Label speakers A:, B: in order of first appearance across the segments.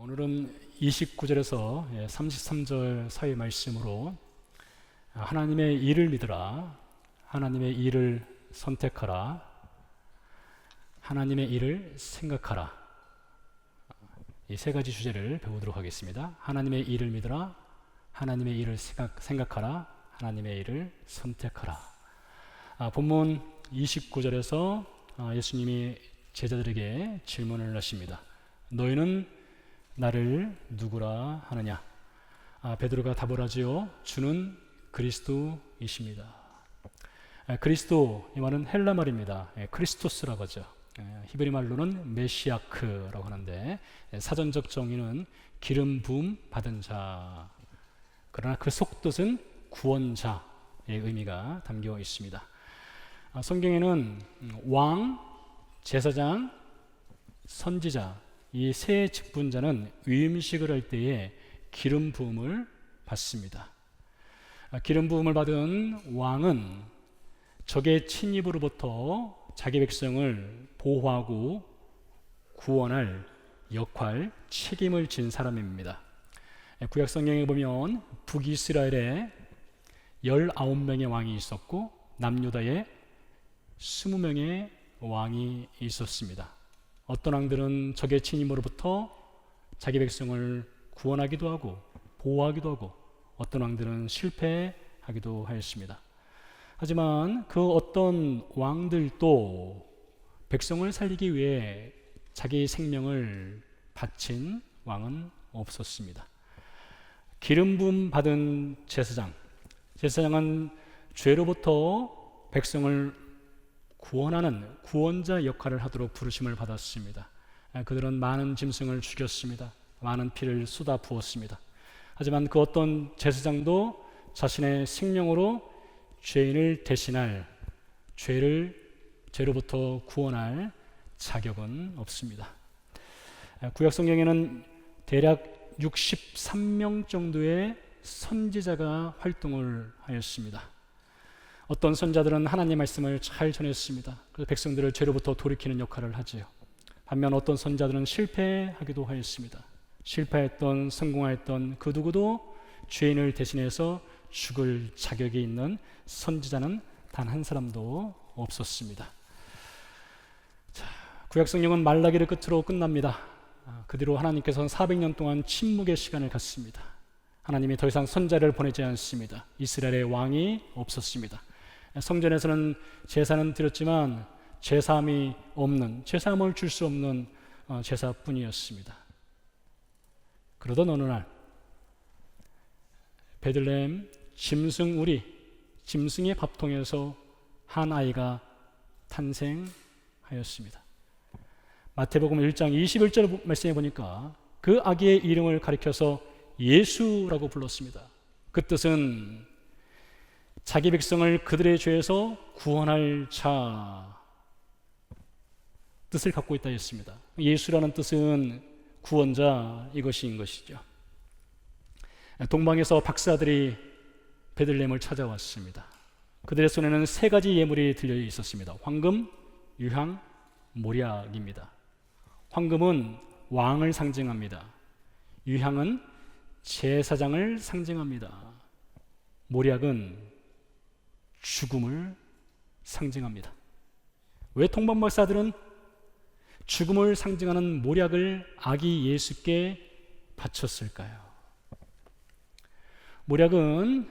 A: 오늘은 29절에서 33절 사이 말씀으로 하나님의 일을 믿으라, 하나님의 일을 선택하라, 하나님의 일을 생각하라, 이 세 가지 주제를 배우도록 하겠습니다. 하나님의 일을 믿으라, 하나님의 일을 생각하라, 하나님의 일을 선택하라. 본문 29절에서 예수님이 제자들에게 질문을 하십니다. 너희는 나를 누구라 하느냐? 베드로가 답을 하지요. 주는 그리스도이십니다. 그리스도, 이 말은 헬라 말입니다. 크리스토스라고 하죠. 히브리 말로는 메시아크라고 하는데 사전적 정의는 기름 부음 받은 자, 그러나 그 속뜻은 구원자의 의미가 담겨 있습니다. 성경에는 왕, 제사장, 선지자, 이 세 직분자는 위임식을 할 때에 기름 부음을 받습니다. 기름 부음을 받은 왕은 적의 침입으로부터 자기 백성을 보호하고 구원할 역할, 책임을 진 사람입니다. 구약 성경에 보면 북이스라엘에 19명의 왕이 있었고 남유다에 20명의 왕이 있었습니다. 어떤 왕들은 적의 침입으로부터 자기 백성을 구원하기도 하고 보호하기도 하고, 어떤 왕들은 실패하기도 하였습니다. 하지만 그 어떤 왕들도 백성을 살리기 위해 자기 생명을 바친 왕은 없었습니다. 기름 부음 받은 제사장은 죄로부터 백성을 구원하는 구원자 역할을 하도록 부르심을 받았습니다. 그들은 많은 짐승을 죽였습니다. 많은 피를 쏟아 부었습니다. 하지만 그 어떤 제사장도 자신의 생명으로 죄인을 대신할, 죄로부터 구원할 자격은 없습니다. 구약 성경에는 대략 63명 정도의 선지자가 활동을 하였습니다. 어떤 선자들은 하나님의 말씀을 잘 전했습니다. 그래서 백성들을 죄로부터 돌이키는 역할을 하지요. 반면 어떤 선자들은 실패하기도 하였습니다. 실패했던, 성공하였던 그 누구도 죄인을 대신해서 죽을 자격이 있는 선지자는 단 한 사람도 없었습니다. 자, 구약 성경은 말라기를 끝으로 끝납니다. 그 뒤로 하나님께서는 400년 동안 침묵의 시간을 갖습니다. 하나님이 더 이상 선자를 보내지 않습니다. 이스라엘의 왕이 없었습니다. 성전에서는 제사는 드렸지만 제사함이 없는, 제사함을 줄 수 없는 제사뿐이었습니다. 그러던 어느 날 베들레헴 짐승의 밥통에서 한 아이가 탄생하였습니다. 마태복음 1장 21절 말씀에 보니까 그 아기의 이름을 가리켜서 예수라고 불렀습니다. 그 뜻은 자기 백성을 그들의 죄에서 구원할 자 뜻을 갖고 있다 했습니다. 예수라는 뜻은 구원자, 이것인 것이죠. 동방에서 박사들이 베들레헴을 찾아왔습니다. 그들의 손에는 세 가지 예물이 들려 있었습니다. 황금, 유향, 모략입니다. 황금은 왕을 상징합니다. 유향은 제사장을 상징합니다. 모략은 죽음을 상징합니다. 왜 동방박사들은 죽음을 상징하는 모략을 아기 예수께 바쳤을까요? 모략은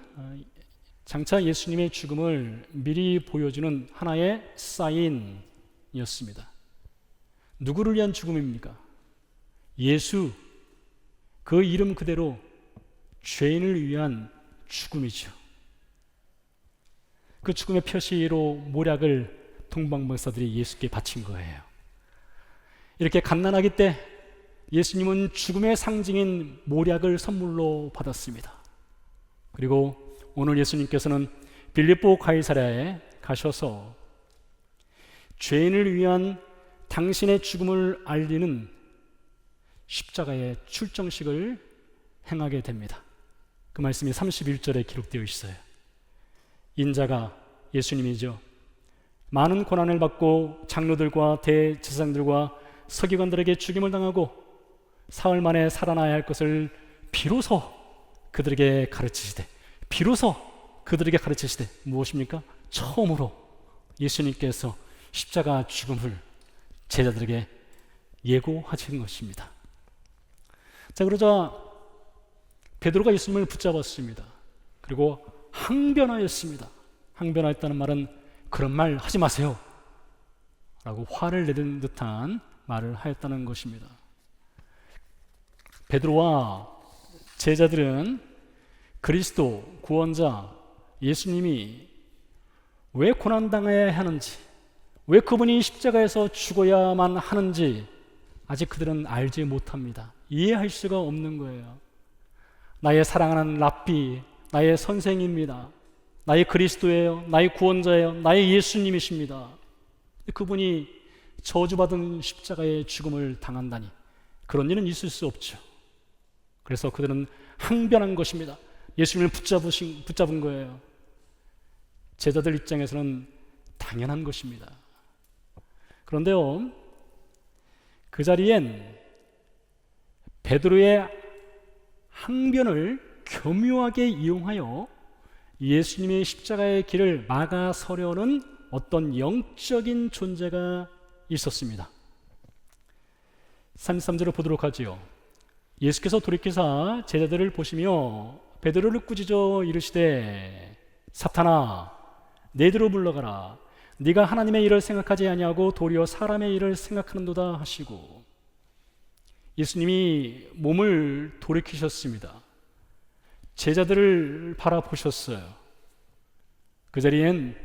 A: 장차 예수님의 죽음을 미리 보여주는 하나의 사인이었습니다. 누구를 위한 죽음입니까? 예수, 그 이름 그대로 죄인을 위한 죽음이죠. 그 죽음의 표시로 모략을 동방박사들이 예수께 바친 거예요. 이렇게 갓난아기 때 예수님은 죽음의 상징인 모략을 선물로 받았습니다. 그리고 오늘 예수님께서는 빌립보 가이사랴에 가셔서 죄인을 위한 당신의 죽음을 알리는 십자가의 출정식을 행하게 됩니다. 그 말씀이 31절에 기록되어 있어요. 인자가, 예수님이죠, 많은 고난을 받고 장로들과 대제사장들과 서기관들에게 죽임을 당하고 사흘 만에 살아나야 할 것을 비로소 그들에게 가르치시되 무엇입니까? 처음으로 예수님께서 십자가 죽음을 제자들에게 예고하신 것입니다. 자, 그러자 베드로가 예수님을 붙잡았습니다. 그리고 항변하였습니다. 항변하였다는 말은 그런 말 하지 마세요 라고 화를 내는 듯한 말을 하였다는 것입니다. 베드로와 제자들은 그리스도 구원자 예수님이 왜 고난당해야 하는지, 왜 그분이 십자가에서 죽어야만 하는지 아직 그들은 알지 못합니다. 이해할 수가 없는 거예요. 나의 사랑하는 랍비, 나의 선생입니다. 나의 그리스도예요. 나의 구원자예요. 나의 예수님이십니다. 그분이 저주받은 십자가의 죽음을 당한다니 그런 일은 있을 수 없죠. 그래서 그들은 항변한 것입니다. 예수님을 붙잡은 거예요. 제자들 입장에서는 당연한 것입니다. 그런데요, 그 자리엔 베드로의 항변을 교묘하게 이용하여 예수님의 십자가의 길을 막아서려는 어떤 영적인 존재가 있었습니다. 33절을 보도록 하지요. 예수께서 돌이키사 제자들을 보시며 베드로를 꾸짖어 이르시되 사탄아 내 뒤로 물러가라. 네가 하나님의 일을 생각하지 아니하고 도리어 사람의 일을 생각하는도다 하시고, 예수님이 몸을 돌이키셨습니다. 제자들을 바라보셨어요. 그 자리엔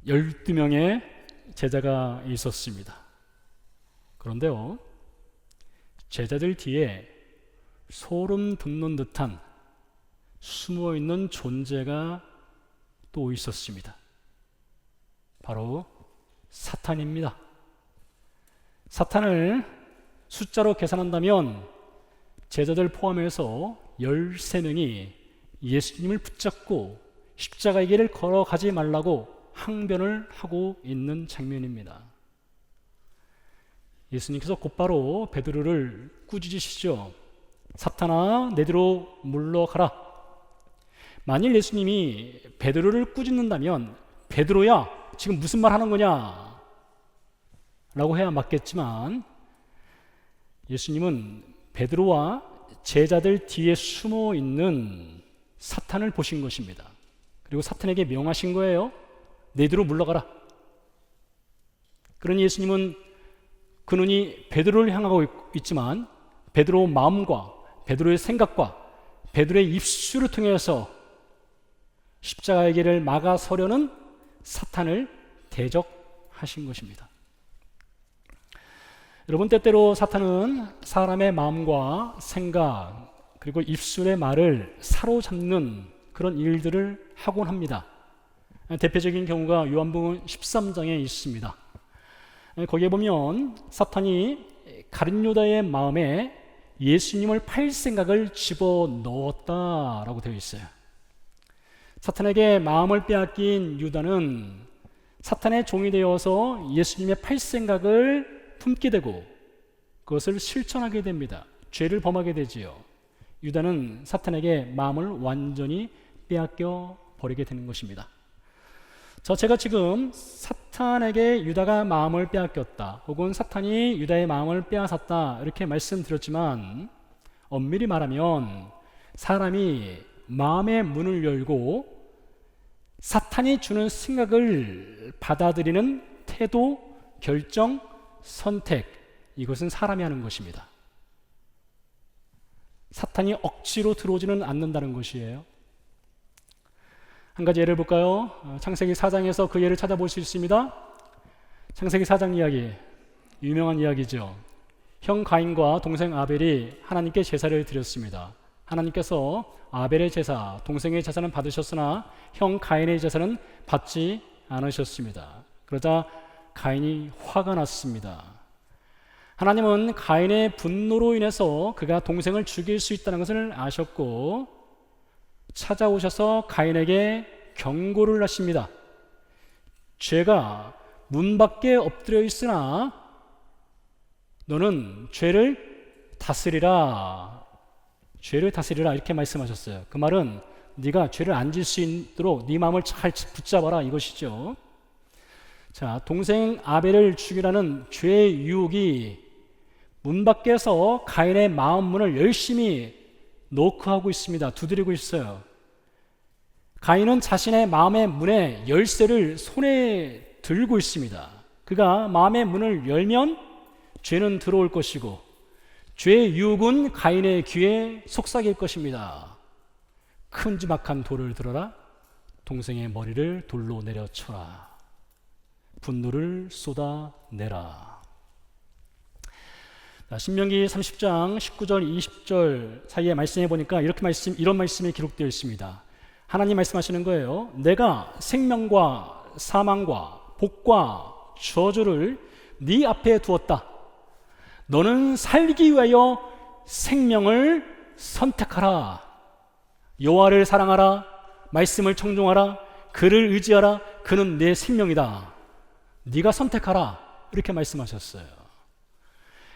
A: 12명의 제자가 있었습니다. 그런데요, 제자들 뒤에 소름 돋는 듯한 숨어있는 존재가 또 있었습니다. 바로 사탄입니다. 사탄을 숫자로 계산한다면 제자들 포함해서 13명이 예수님을 붙잡고 십자가의 길을 걸어가지 말라고 항변을 하고 있는 장면입니다. 예수님께서 곧바로 베드로를 꾸짖으시죠. 사탄아 내 뒤로 물러가라. 만일 예수님이 베드로를 꾸짖는다면 베드로야 지금 무슨 말 하는 거냐 라고 해야 맞겠지만, 예수님은 베드로와 제자들 뒤에 숨어 있는 사탄을 보신 것입니다. 그리고 사탄에게 명하신 거예요. 내 뒤로 물러가라. 그러니 예수님은 그 눈이 베드로를 향하고 있지만 베드로 마음과 베드로의 생각과 베드로의 입술을 통해서 십자가의 길을 막아서려는 사탄을 대적하신 것입니다. 여러분, 때때로 사탄은 사람의 마음과 생각 그리고 입술의 말을 사로잡는 그런 일들을 하곤 합니다. 대표적인 경우가 요한복음 13장에 있습니다. 거기에 보면 사탄이 가룟 유다의 마음에 예수님을 팔 생각을 집어넣었다라고 되어 있어요. 사탄에게 마음을 빼앗긴 유다는 사탄의 종이 되어서 예수님의 팔 생각을 품게 되고 그것을 실천하게 됩니다. 죄를 범하게 되지요. 유다는 사탄에게 마음을 완전히 빼앗겨 버리게 되는 것입니다. 제가 지금 사탄에게 유다가 마음을 빼앗겼다, 혹은 사탄이 유다의 마음을 빼앗았다 이렇게 말씀드렸지만, 엄밀히 말하면 사람이 마음의 문을 열고 사탄이 주는 생각을 받아들이는 태도, 결정, 선택, 이것은 사람이 하는 것입니다. 사탄이 억지로 들어오지는 않는다는 것이에요. 한 가지 예를 볼까요? 창세기 4장에서 그 예를 찾아볼 수 있습니다. 창세기 4장 이야기, 유명한 이야기죠. 형 가인과 동생 아벨이 하나님께 제사를 드렸습니다. 하나님께서 아벨의 제사, 동생의 제사는 받으셨으나 형 가인의 제사는 받지 않으셨습니다. 그러자 가인이 화가 났습니다. 하나님은 가인의 분노로 인해서 그가 동생을 죽일 수 있다는 것을 아셨고 찾아오셔서 가인에게 경고를 하십니다. 죄가 문 밖에 엎드려 있으나 너는 죄를 다스리라, 죄를 다스리라 이렇게 말씀하셨어요. 그 말은 네가 죄를 안 질 수 있도록 네 마음을 잘 붙잡아라 이것이죠. 자, 동생 아벨을 죽이라는 죄의 유혹이 문 밖에서 가인의 마음 문을 열심히 노크하고 있습니다. 두드리고 있어요. 가인은 자신의 마음의 문에 열쇠를 손에 들고 있습니다. 그가 마음의 문을 열면 죄는 들어올 것이고 죄의 유혹은 가인의 귀에 속삭일 것입니다. 큼지막한 돌을 들어라, 동생의 머리를 돌로 내려쳐라, 분노를 쏟아내라. 신명기 30장 19절 20절 사이에 말씀해 보니까 이런 말씀이 기록되어 있습니다. 하나님 말씀하시는 거예요. 내가 생명과 사망과 복과 저주를 네 앞에 두었다. 너는 살기 위하여 생명을 선택하라. 여호와를 사랑하라. 말씀을 청종하라. 그를 의지하라. 그는 내 생명이다. 네가 선택하라. 이렇게 말씀하셨어요.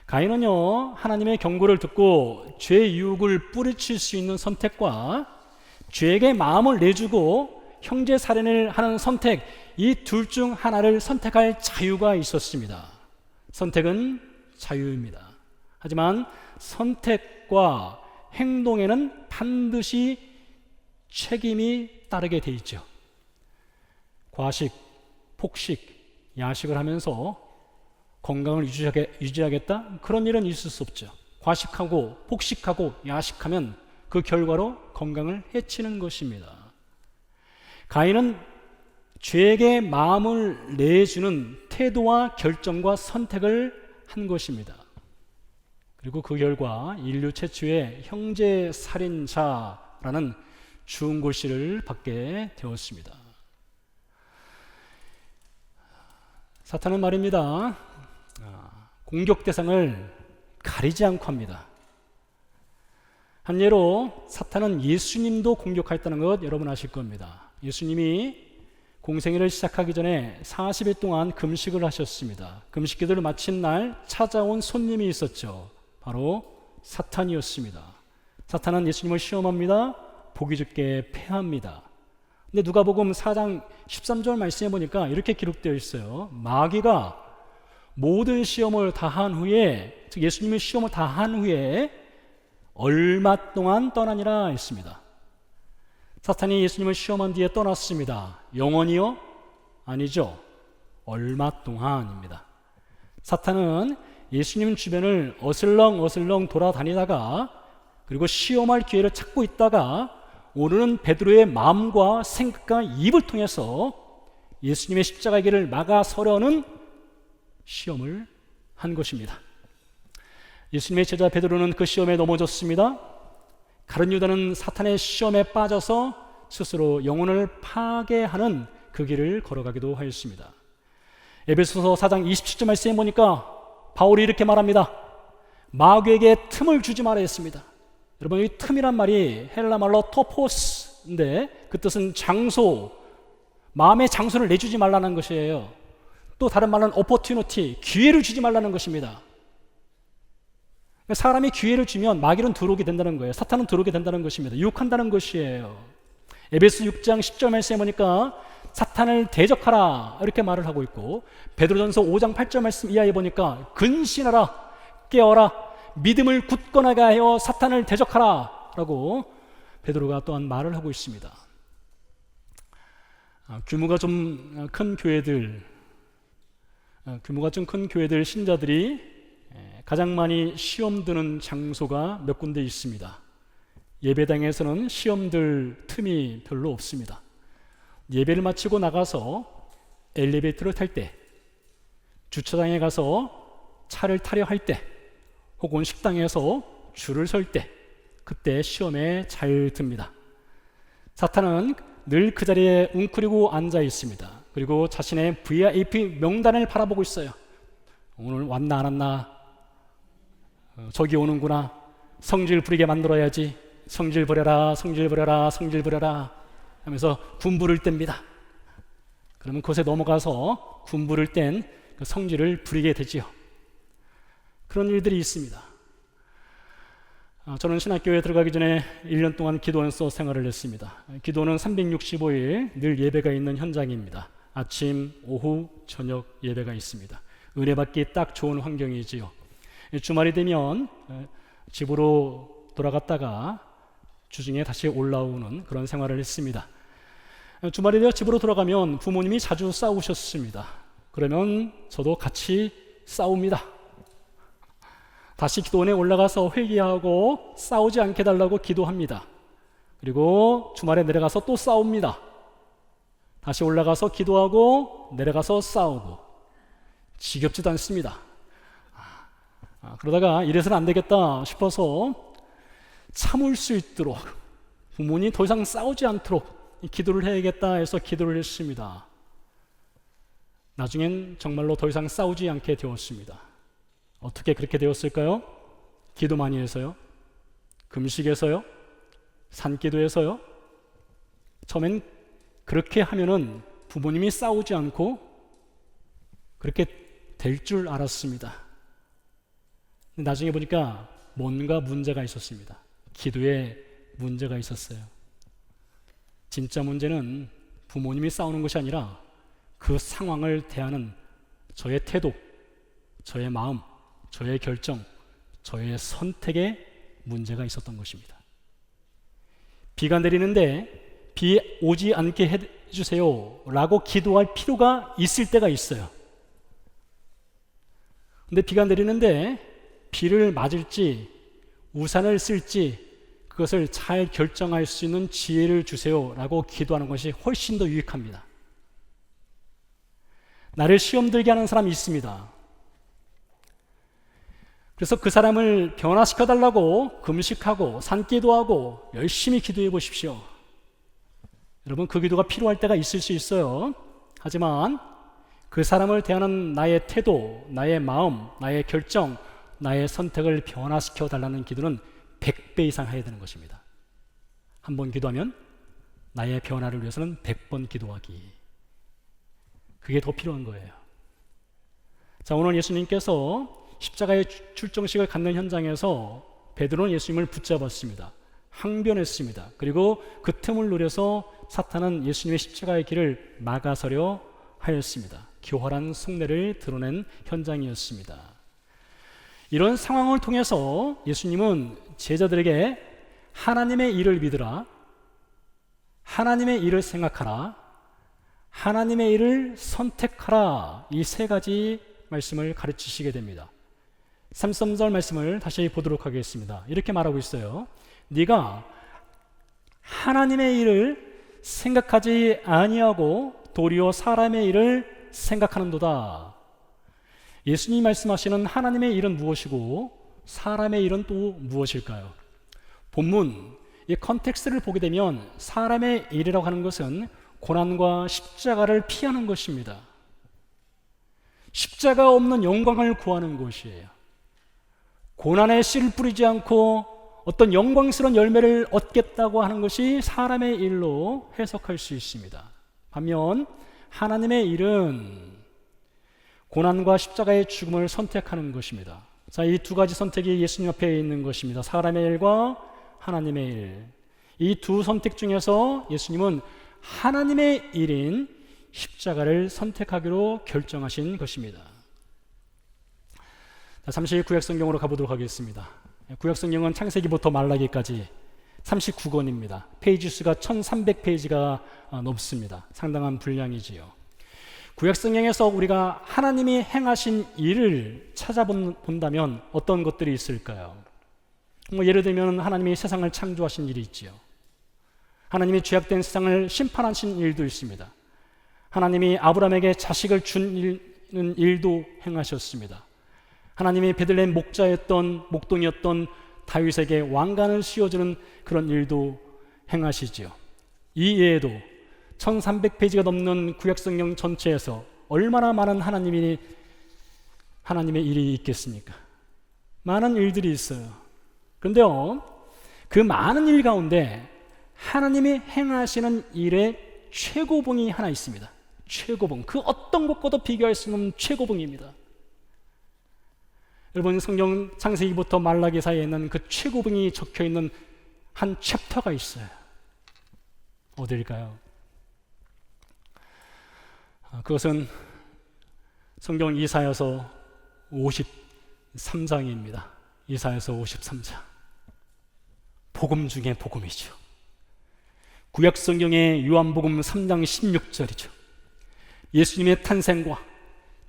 A: 가인은요, 하나님의 경고를 듣고 죄의 유혹을 뿌리칠 수 있는 선택과 죄에게 마음을 내주고 형제 살인을 하는 선택, 이 둘 중 하나를 선택할 자유가 있었습니다. 선택은 자유입니다. 하지만 선택과 행동에는 반드시 책임이 따르게 돼 있죠. 과식, 폭식, 야식을 하면서 건강을 유지하겠다? 그런 일은 있을 수 없죠. 과식하고 폭식하고 야식하면 그 결과로 건강을 해치는 것입니다. 가인은 죄에게 마음을 내주는 태도와 결정과 선택을 한 것입니다. 그리고 그 결과 인류 최초의 형제 살인자라는 중골시를 받게 되었습니다. 사탄은 말입니다, 공격 대상을 가리지 않고 합니다. 한 예로 사탄은 예수님도 공격했다는 것 여러분 아실 겁니다. 예수님이 공생애를 시작하기 전에 40일 동안 금식을 하셨습니다. 금식 기도를 마친 날 찾아온 손님이 있었죠. 바로 사탄이었습니다. 사탄은 예수님을 시험합니다. 보기 좋게 패합니다. 근데 누가복음 4장 13절 말씀해 보니까 이렇게 기록되어 있어요. 마귀가 모든 시험을 다 한 후에, 즉 예수님의 시험을 다 한 후에 얼마 동안 떠나니라 했습니다. 사탄이 예수님을 시험한 뒤에 떠났습니다. 영원히요? 아니죠. 얼마 동안입니다. 사탄은 예수님 주변을 어슬렁 돌아다니다가 그리고 시험할 기회를 찾고 있다가 오늘은 베드로의 마음과 생각과 입을 통해서 예수님의 십자가의 길을 막아서려는 시험을 한 것입니다. 예수님의 제자 베드로는 그 시험에 넘어졌습니다. 가룟 유다는 사탄의 시험에 빠져서 스스로 영혼을 파괴하는 그 길을 걸어가기도 하였습니다. 에베소서 4장 27절 말씀에 보니까 바울이 이렇게 말합니다. 마귀에게 틈을 주지 말아야 했습니다. 여러분, 이 틈이란 말이 헬라 말로 토포스인데 그 뜻은 장소, 마음의 장소를 내주지 말라는 것이에요. 또 다른 말은 opportunity, 기회를 주지 말라는 것입니다. 사람이 기회를 주면 마귀는 들어오게 된다는 거예요. 사탄은 들어오게 된다는 것입니다. 유혹한다는 것이에요. 에베소 6장 10절 말씀에 보니까 사탄을 대적하라 이렇게 말을 하고 있고, 베드로전서 5장 8절 말씀 이하에 보니까 근신하라, 깨어라, 믿음을 굳건하게 하여 사탄을 대적하라 라고 베드로가 또한 말을 하고 있습니다. 규모가 좀 큰 교회들 신자들이 가장 많이 시험 드는 장소가 몇 군데 있습니다. 예배당에서는 시험 들 틈이 별로 없습니다. 예배를 마치고 나가서 엘리베이터를 탈 때, 주차장에 가서 차를 타려 할 때, 혹은 식당에서 줄을 설 때, 그때 시험에 잘 듭니다. 사탄은 늘 그 자리에 웅크리고 앉아 있습니다. 그리고 자신의 VIP 명단을 바라보고 있어요. 오늘 왔나 안 왔나? 저기 오는구나. 성질 부리게 만들어야지. 성질 부려라, 성질 부려라, 성질 부려라 하면서 군부를 뗍니다. 그러면 그곳에 넘어가서 군부를 뗀 그 성질을 부리게 되지요. 그런 일들이 있습니다. 저는 신학교에 들어가기 전에 1년 동안 기도원서 생활을 했습니다. 기도는 365일 늘 예배가 있는 현장입니다. 아침, 오후, 저녁 예배가 있습니다. 은혜 받기 딱 좋은 환경이지요. 주말이 되면 집으로 돌아갔다가 주중에 다시 올라오는 그런 생활을 했습니다. 주말이 되어 집으로 돌아가면 부모님이 자주 싸우셨습니다. 그러면 저도 같이 싸웁니다. 다시 기도원에 올라가서 회개하고 싸우지 않게 달라고 기도합니다. 그리고 주말에 내려가서 또 싸웁니다. 다시 올라가서 기도하고 내려가서 싸우고. 지겹지도 않습니다. 그러다가 이래서는 안 되겠다 싶어서 참을 수 있도록, 부모님 더 이상 싸우지 않도록 기도를 해야겠다 해서 기도를 했습니다. 나중엔 정말로 더 이상 싸우지 않게 되었습니다. 어떻게 그렇게 되었을까요? 기도 많이 해서요? 금식해서요? 산기도해서요? 처음엔 그렇게 하면은 부모님이 싸우지 않고 그렇게 될 줄 알았습니다. 나중에 보니까 뭔가 문제가 있었습니다. 기도에 문제가 있었어요. 진짜 문제는 부모님이 싸우는 것이 아니라 그 상황을 대하는 저의 태도, 저의 마음, 저의 결정, 저의 선택에 문제가 있었던 것입니다. 비가 내리는데 비 오지 않게 해주세요 라고 기도할 필요가 있을 때가 있어요. 근데 비가 내리는데 비를 맞을지 우산을 쓸지 그것을 잘 결정할 수 있는 지혜를 주세요 라고 기도하는 것이 훨씬 더 유익합니다. 나를 시험 들게 하는 사람이 있습니다. 그래서 그 사람을 변화시켜 달라고 금식하고 산기도하고 열심히 기도해 보십시오. 여러분, 그 기도가 필요할 때가 있을 수 있어요. 하지만 그 사람을 대하는 나의 태도, 나의 마음, 나의 결정, 나의 선택을 변화시켜 달라는 기도는 100배 이상 해야 되는 것입니다. 한 번 기도하면 나의 변화를 위해서는 100번 기도하기. 그게 더 필요한 거예요. 자, 오늘 예수님께서 십자가의 출정식을 갖는 현장에서 베드로는 예수님을 붙잡았습니다. 항변했습니다. 그리고 그 틈을 노려서 사탄은 예수님의 십자가의 길을 막아서려 하였습니다. 교활한 속내를 드러낸 현장이었습니다. 이런 상황을 통해서 예수님은 제자들에게 하나님의 일을 믿으라, 하나님의 일을 생각하라, 하나님의 일을 선택하라, 이 세 가지 말씀을 가르치시게 됩니다. 33절 말씀을 다시 보도록 하겠습니다. 이렇게 말하고 있어요. 네가 하나님의 일을 생각하지 아니하고 도리어 사람의 일을 생각하는도다. 예수님이 말씀하시는 하나님의 일은 무엇이고 사람의 일은 또 무엇일까요? 본문 이 컨텍스트를 보게 되면 사람의 일이라고 하는 것은 고난과 십자가를 피하는 것입니다. 십자가 없는 영광을 구하는 것이에요. 고난에 씨를 뿌리지 않고 어떤 영광스러운 열매를 얻겠다고 하는 것이 사람의 일로 해석할 수 있습니다. 반면 하나님의 일은 고난과 십자가의 죽음을 선택하는 것입니다. 자, 이 두 가지 선택이 예수님 앞에 있는 것입니다. 사람의 일과 하나님의 일. 이 두 선택 중에서 예수님은 하나님의 일인 십자가를 선택하기로 결정하신 것입니다. 잠시 구약성경으로 가보도록 하겠습니다. 구약성경은 창세기부터 말라기까지 39권입니다. 페이지 수가 1300페이지가 넘습니다. 상당한 분량이지요. 구약성경에서 우리가 하나님이 행하신 일을 찾아본다면 어떤 것들이 있을까요? 예를 들면 하나님이 세상을 창조하신 일이 있지요. 하나님이 죄악된 세상을 심판하신 일도 있습니다. 하나님이 아브라함에게 자식을 주는 일도 행하셨습니다. 하나님이 베들레헴 목동이었던 다윗에게 왕관을 씌워주는 그런 일도 행하시지요. 이 외에도 1300페이지가 넘는 구약성경 전체에서 얼마나 많은 하나님의 일이 있겠습니까? 많은 일들이 있어요. 그런데요, 그 많은 일 가운데 하나님이 행하시는 일의 최고봉이 하나 있습니다. 최고봉, 그 어떤 것과도 비교할 수 없는 최고봉입니다. 여러분, 성경 창세기부터 말라기 사이에 있는 그 최고봉이 적혀 있는 한 챕터가 있어요. 어딜까요? 그것은 성경 이사야서 53장입니다. 이사야서 53장. 복음 중에 복음이죠. 구약 성경의 요한복음 3장 16절이죠. 예수님의 탄생과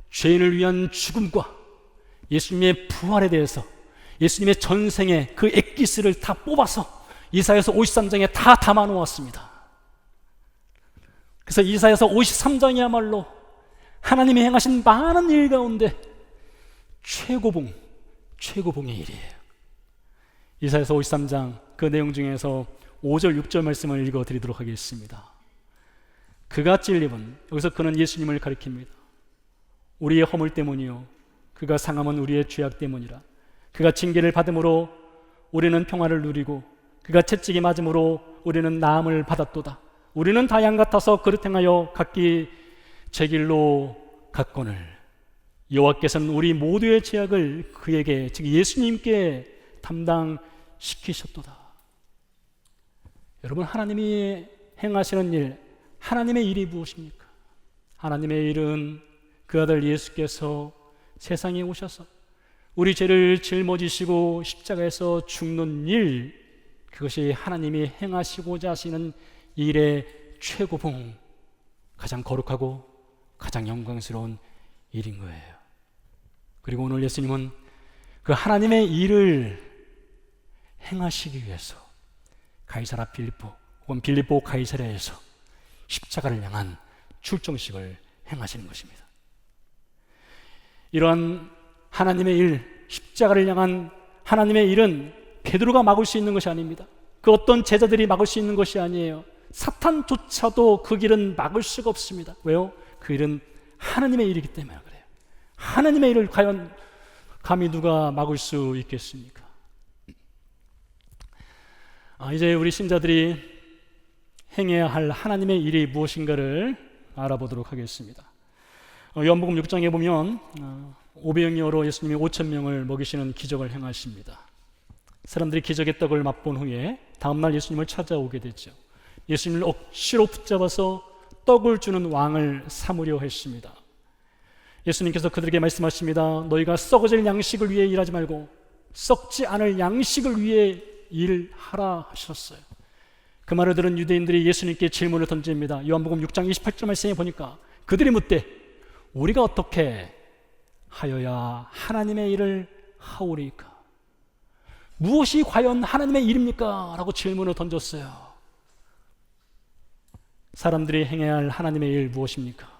A: 죄인을 위한 죽음과 예수님의 부활에 대해서, 예수님의 전생의 그 엑기스를 다 뽑아서 이사야서 53장에 다 담아 놓았습니다. 그래서 이사야서 53장이야말로 하나님이 행하신 많은 일 가운데 최고봉의 일이에요. 이사야서 53장 그 내용 중에서 5절 6절 말씀을 읽어드리도록 하겠습니다. 그가 찔림은, 여기서 그는 예수님을 가리킵니다. 우리의 허물 때문이요 그가 상함은 우리의 죄악 때문이라. 그가 징계를 받음으로 우리는 평화를 누리고 그가 채찍이 맞음으로 우리는 나음을 받았도다. 우리는 다 양 같아서 그릇 행하여 각기 제 길로 갔거늘 여호와께서는 우리 모두의 죄악을 그에게, 즉 예수님께 담당시키셨도다. 여러분, 하나님이 행하시는 일, 하나님의 일이 무엇입니까? 하나님의 일은 그 아들 예수께서 세상에 오셔서 우리 죄를 짊어지시고 십자가에서 죽는 일, 그것이 하나님이 행하시고자 하시는 일의 최고봉, 가장 거룩하고 가장 영광스러운 일인 거예요. 그리고 오늘 예수님은 그 하나님의 일을 행하시기 위해서 가이사라 빌립보 혹은 빌립보 가이사랴에서 십자가를 향한 출정식을 행하시는 것입니다. 이러한 하나님의 일, 십자가를 향한 하나님의 일은 베드로가 막을 수 있는 것이 아닙니다. 그 어떤 제자들이 막을 수 있는 것이 아니에요. 사탄조차도 그 길은 막을 수가 없습니다. 왜요? 그 일은 하나님의 일이기 때문에 그래요. 하나님의 일을 과연 감히 누가 막을 수 있겠습니까? 이제 우리 신자들이 행해야 할 하나님의 일이 무엇인가를 알아보도록 하겠습니다. 요한복음 6장에 보면 500여로 예수님이 5,000명을 먹이시는 기적을 행하십니다. 사람들이 기적의 떡을 맛본 후에 다음날 예수님을 찾아오게 되죠. 예수님을 억지로 붙잡아서 떡을 주는 왕을 삼으려 했습니다. 예수님께서 그들에게 말씀하십니다. 너희가 썩어질 양식을 위해 일하지 말고 썩지 않을 양식을 위해 일하라 하셨어요. 그 말을 들은 유대인들이 예수님께 질문을 던집니다. 요한복음 6장 28절 말씀에 보니까 그들이 묻되 우리가 어떻게 하여야 하나님의 일을 하오리까? 무엇이 과연 하나님의 일입니까? 라고 질문을 던졌어요. 사람들이 행해야 할 하나님의 일 무엇입니까?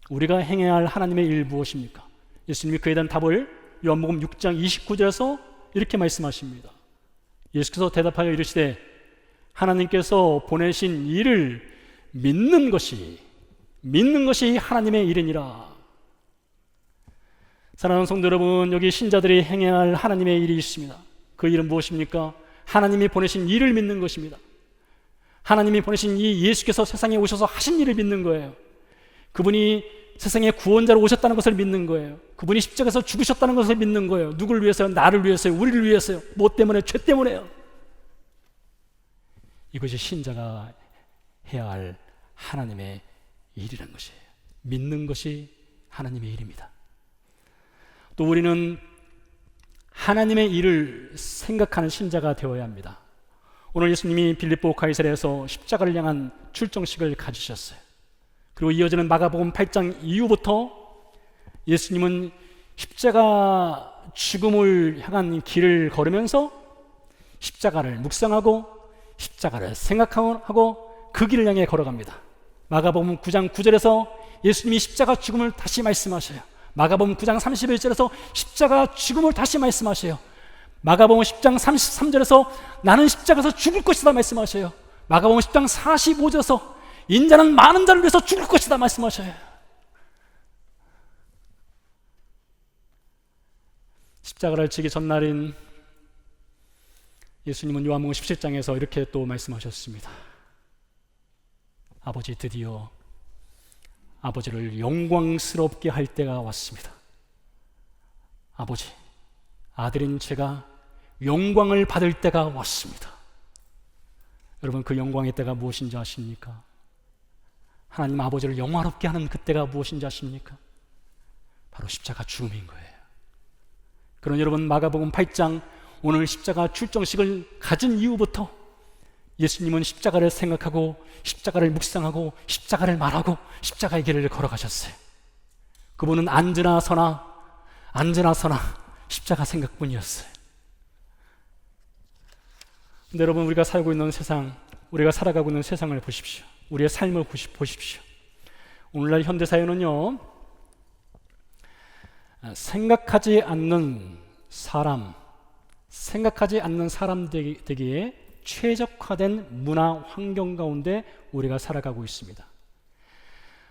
A: 우리가 행해야 할 하나님의 일 무엇입니까? 예수님이 그에 대한 답을 요한복음 6장 29절에서 이렇게 말씀하십니다. 예수께서 대답하여 이르시되 하나님께서 보내신 일을 믿는 것이 하나님의 일이니라. 사랑하는 성도 여러분, 여기 신자들이 행해야 할 하나님의 일이 있습니다. 그 일은 무엇입니까? 하나님이 보내신 일을 믿는 것입니다. 하나님이 보내신 이 예수께서 세상에 오셔서 하신 일을 믿는 거예요. 그분이 세상에 구원자로 오셨다는 것을 믿는 거예요. 그분이 십자가에서 죽으셨다는 것을 믿는 거예요. 누구를 위해서요? 나를 위해서요? 우리를 위해서요? 무엇 때문에? 죄 때문에요. 이것이 신자가 해야 할 하나님의 일이라는 것이에요. 믿는 것이 하나님의 일입니다. 또 우리는 하나님의 일을 생각하는 신자가 되어야 합니다. 오늘 예수님이 빌립보 가이사랴에서 십자가를 향한 출정식을 가지셨어요. 그리고 이어지는 마가복음 8장 이후부터 예수님은 십자가 죽음을 향한 길을 걸으면서 십자가를 묵상하고 십자가를 생각하고 그 길을 향해 걸어갑니다. 마가복음 9장 9절에서 예수님이 십자가 죽음을 다시 말씀하셔요. 마가복음 9장 31절에서 십자가 죽음을 다시 말씀하셔요. 마가복음 10장 33절에서 나는 십자가에서 죽을 것이다 말씀하셔요. 마가복음 10장 45절에서 인자는 많은 자를 위해서 죽을 것이다 말씀하셔요. 십자가를 지기 전날인 예수님은 요한복음 17장에서 이렇게 또 말씀하셨습니다. 아버지, 드디어 아버지를 영광스럽게 할 때가 왔습니다. 아버지, 아들인 제가 영광을 받을 때가 왔습니다. 여러분, 그 영광의 때가 무엇인지 아십니까? 하나님 아버지를 영화롭게 하는 그때가 무엇인지 아십니까? 바로 십자가 죽음인 거예요. 그런 여러분, 마가복음 8장 오늘 십자가 출정식을 가진 이후부터 예수님은 십자가를 생각하고 십자가를 묵상하고 십자가를 말하고 십자가의 길을 걸어가셨어요. 그분은 앉으나 서나 십자가 생각뿐이었어요. 근데 여러분, 우리가 살고 있는 세상, 우리가 살아가고 있는 세상을 보십시오. 우리의 삶을 보십시오. 오늘날 현대사회는요, 생각하지 않는 사람 되기에 최적화된 문화 환경 가운데 우리가 살아가고 있습니다.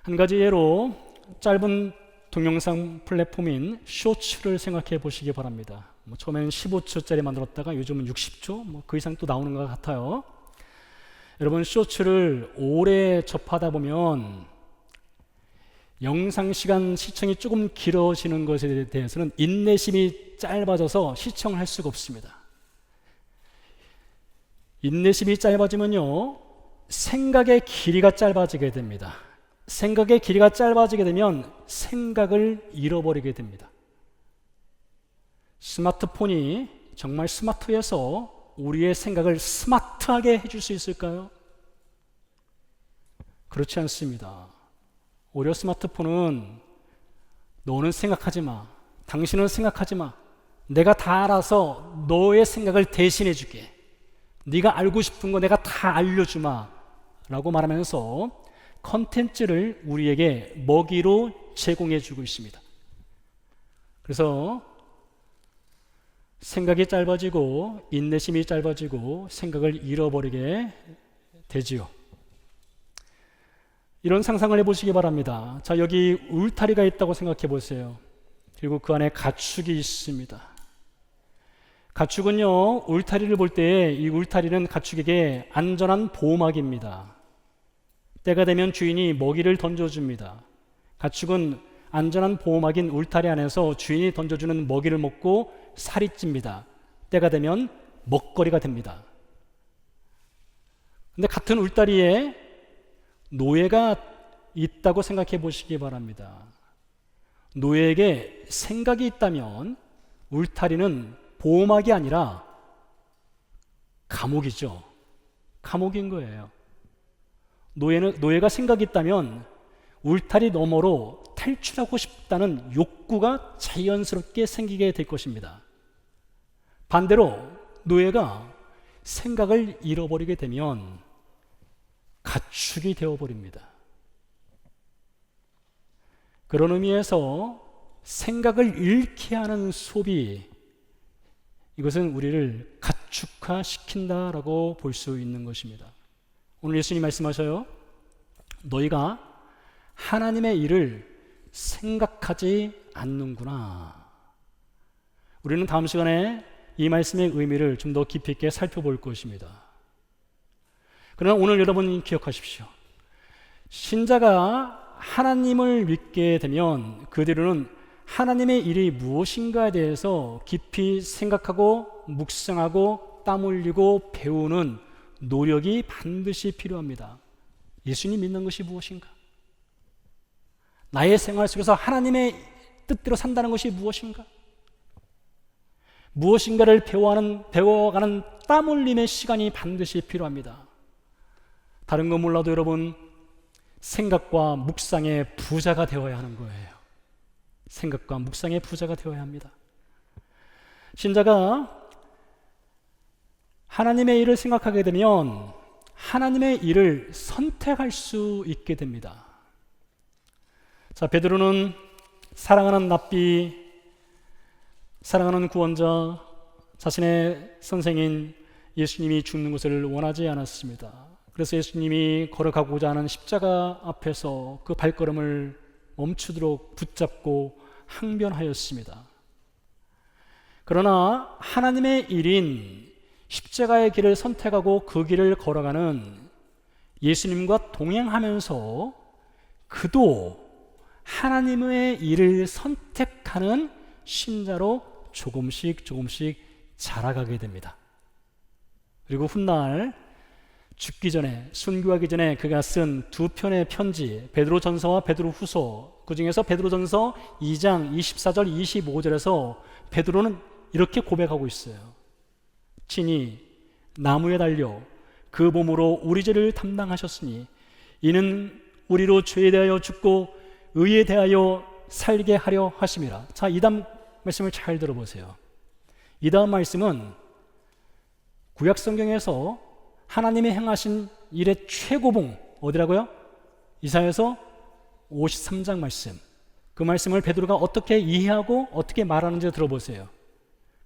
A: 한 가지 예로 짧은 동영상 플랫폼인 쇼츠를 생각해 보시기 바랍니다. 처음에는 15초짜리 만들었다가 요즘은 60초, 그 이상 또 나오는 것 같아요. 여러분, 쇼츠를 오래 접하다 보면 영상 시간 시청이 조금 길어지는 것에 대해서는 인내심이 짧아져서 시청을 할 수가 없습니다. 인내심이 짧아지면요, 생각의 길이가 짧아지게 됩니다. 생각의 길이가 짧아지게 되면 생각을 잃어버리게 됩니다. 스마트폰이 정말 스마트해서 우리의 생각을 스마트하게 해줄 수 있을까요? 그렇지 않습니다. 오히려 스마트폰은 너는 생각하지 마, 당신은 생각하지 마, 내가 다 알아서 너의 생각을 대신해 줄게, 네가 알고 싶은 거 내가 다 알려주마 라고 말하면서 컨텐츠를 우리에게 먹이로 제공해 주고 있습니다. 그래서 생각이 짧아지고 인내심이 짧아지고 생각을 잃어버리게 되지요. 이런 상상을 해보시기 바랍니다. 자, 여기 울타리가 있다고 생각해 보세요. 그리고 그 안에 가축이 있습니다. 가축은요, 울타리를 볼 때 이 울타리는 가축에게 안전한 보호막입니다. 때가 되면 주인이 먹이를 던져줍니다. 가축은 안전한 보호막인 울타리 안에서 주인이 던져주는 먹이를 먹고 살이 찝니다. 때가 되면 먹거리가 됩니다. 근데 같은 울타리에 노예가 있다고 생각해 보시기 바랍니다. 노예에게 생각이 있다면 울타리는 보호막이 아니라 감옥이죠. 감옥인 거예요. 노예가 생각이 있다면 울타리 너머로 탈출하고 싶다는 욕구가 자연스럽게 생기게 될 것입니다. 반대로 노예가 생각을 잃어버리게 되면 가축이 되어버립니다. 그런 의미에서 생각을 잃게 하는 소비, 이것은 우리를 가축화시킨다라고 볼 수 있는 것입니다. 오늘 예수님 말씀하셔요. 너희가 하나님의 일을 생각하지 않는구나. 우리는 다음 시간에 이 말씀의 의미를 좀 더 깊이 있게 살펴볼 것입니다. 그러나 오늘 여러분 기억하십시오. 신자가 하나님을 믿게 되면 그 뒤로는 하나님의 일이 무엇인가에 대해서 깊이 생각하고 묵상하고 땀 흘리고 배우는 노력이 반드시 필요합니다. 예수님 믿는 것이 무엇인가? 나의 생활 속에서 하나님의 뜻대로 산다는 것이 무엇인가? 무엇인가를 배워가는 땀 흘림의 시간이 반드시 필요합니다. 다른 건 몰라도 여러분, 생각과 묵상의 부자가 되어야 하는 거예요. 생각과 묵상의 부자가 되어야 합니다. 신자가 하나님의 일을 생각하게 되면 하나님의 일을 선택할 수 있게 됩니다. 자, 베드로는 사랑하는 랍비, 사랑하는 구원자, 자신의 선생인 예수님이 죽는 것을 원하지 않았습니다. 그래서 예수님이 걸어가고자 하는 십자가 앞에서 그 발걸음을 멈추도록 붙잡고 항변하였습니다. 그러나 하나님의 일인 십자가의 길을 선택하고 그 길을 걸어가는 예수님과 동행하면서 그도 하나님의 일을 선택하는 신자로 조금씩 자라가게 됩니다. 그리고 훗날 죽기 전에, 순교하기 전에 그가 쓴 두 편의 편지, 베드로전서와 베드로후서, 그 중에서 베드로전서 2장 24절 25절에서 베드로는 이렇게 고백하고 있어요. 친히 나무에 달려 그 몸으로 우리 죄를 담당하셨으니 이는 우리로 죄에 대하여 죽고 의에 대하여 살게 하려 하심이라. 자, 이 다음 말씀을 잘 들어보세요. 이 다음 말씀은 구약 성경에서 하나님이 행하신 일의 최고봉, 어디라고요? 이사야서 53장 말씀. 그 말씀을 베드로가 어떻게 이해하고 어떻게 말하는지 들어보세요.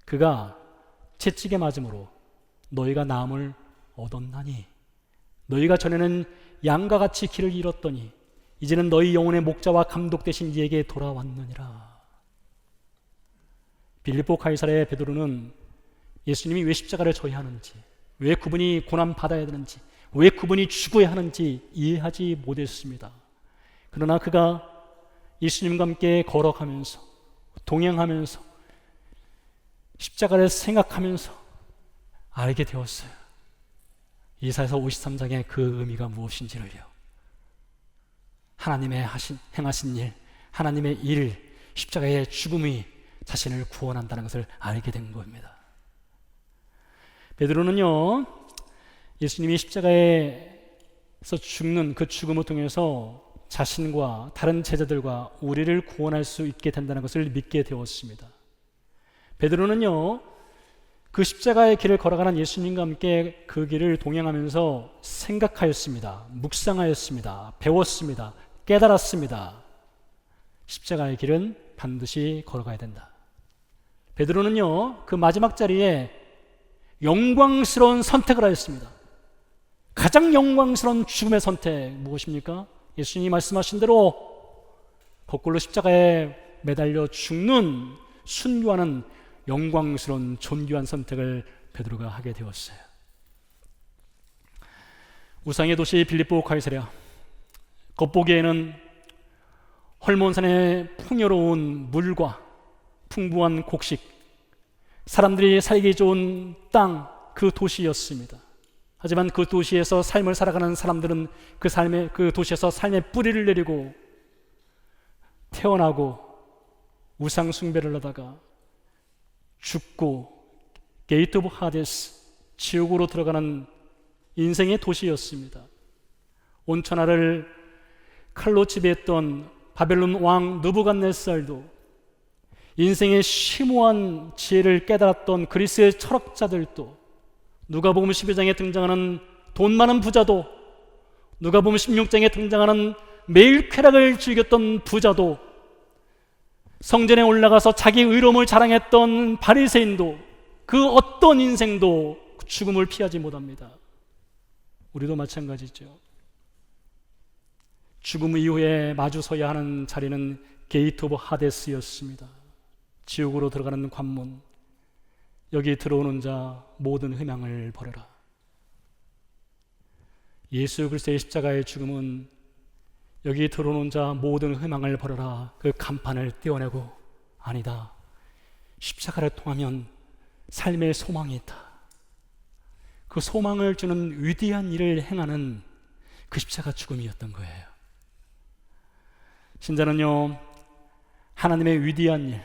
A: 그가 채찍에 맞음으로 너희가 나음을 얻었나니 너희가 전에는 양과 같이 길을 잃었더니 이제는 너희 영혼의 목자와 감독 되신 이에게 돌아왔느니라. 빌립보 가이사랴의 베드로는 예수님이 왜 십자가를 져야 하는지, 왜 그분이 고난 받아야 되는지, 왜 그분이 죽어야 하는지 이해하지 못했습니다. 그러나 그가 예수님과 함께 걸어가면서, 동행하면서, 십자가를 생각하면서 알게 되었어요. 이사야서 53장의 그 의미가 무엇인지를요. 하나님의 행하신 일, 하나님의 일, 십자가의 죽음이 자신을 구원한다는 것을 알게 된 겁니다. 베드로는요, 예수님이 십자가에서 죽는 그 죽음을 통해서 자신과 다른 제자들과 우리를 구원할 수 있게 된다는 것을 믿게 되었습니다. 베드로는요, 그 십자가의 길을 걸어가는 예수님과 함께 그 길을 동행하면서 생각하였습니다. 묵상하였습니다. 배웠습니다. 깨달았습니다. 십자가의 길은 반드시 걸어가야 된다. 베드로는요, 그 마지막 자리에 영광스러운 선택을 하였습니다. 가장 영광스러운 죽음의 선택 무엇입니까? 예수님이 말씀하신 대로 거꾸로 십자가에 매달려 죽는, 순교하는 영광스러운 존귀한 선택을 베드로가 하게 되었어요. 우상의 도시 빌립보 가이사랴, 겉보기에는 헐몬산의 풍요로운 물과 풍부한 곡식, 사람들이 살기 좋은 땅, 그 도시였습니다. 하지만 그 도시에서 삶을 살아가는 사람들은 그 도시에서 삶의 뿌리를 내리고 태어나고 우상 숭배를 하다가 죽고 게이트 오브 하데스, 지옥으로 들어가는 인생의 도시였습니다. 온 천하를 칼로 지배했던 바벨론 왕 느부갓네살도, 인생의 심오한 지혜를 깨달았던 그리스의 철학자들도, 누가복음 12장에 등장하는 돈 많은 부자도, 누가복음 16장에 등장하는 매일 쾌락을 즐겼던 부자도, 성전에 올라가서 자기 의로움을 자랑했던 바리새인도, 그 어떤 인생도 죽음을 피하지 못합니다. 우리도 마찬가지죠. 죽음 이후에 마주서야 하는 자리는 게이트 오브 하데스였습니다. 지옥으로 들어가는 관문, 여기 들어오는 자 모든 희망을 버려라. 예수 그리스도의 십자가의 죽음은 여기 들어오는 자 모든 희망을 버려라, 그 간판을 떼어내고, 아니다, 십자가를 통하면 삶의 소망이 있다, 그 소망을 주는 위대한 일을 행하는 그 십자가 죽음이었던 거예요. 신자는요, 하나님의 위대한 일,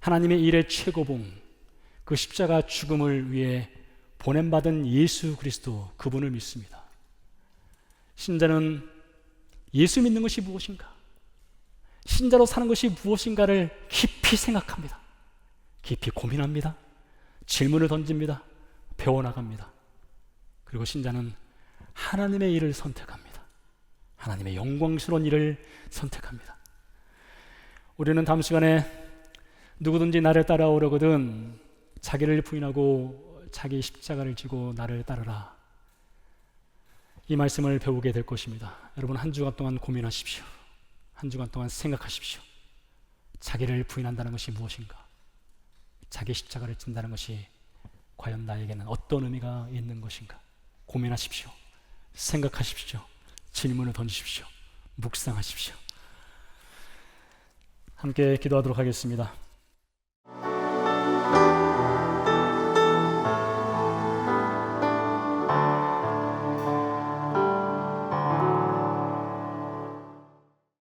A: 하나님의 일의 최고봉, 그 십자가 죽음을 위해 보냄받은 예수 그리스도, 그분을 믿습니다. 신자는 예수 믿는 것이 무엇인가, 신자로 사는 것이 무엇인가를 깊이 생각합니다. 깊이 고민합니다. 질문을 던집니다. 배워나갑니다. 그리고 신자는 하나님의 일을 선택합니다. 하나님의 영광스러운 일을 선택합니다. 우리는 다음 시간에 누구든지 나를 따라오려거든 자기를 부인하고 자기 십자가를 지고 나를 따르라, 이 말씀을 배우게 될 것입니다. 여러분, 한 주간 동안 고민하십시오. 한 주간 동안 생각하십시오. 자기를 부인한다는 것이 무엇인가? 자기 십자가를 진다는 것이 과연 나에게는 어떤 의미가 있는 것인가? 고민하십시오. 생각하십시오. 질문을 던지십시오. 묵상하십시오. 함께 기도하도록 하겠습니다.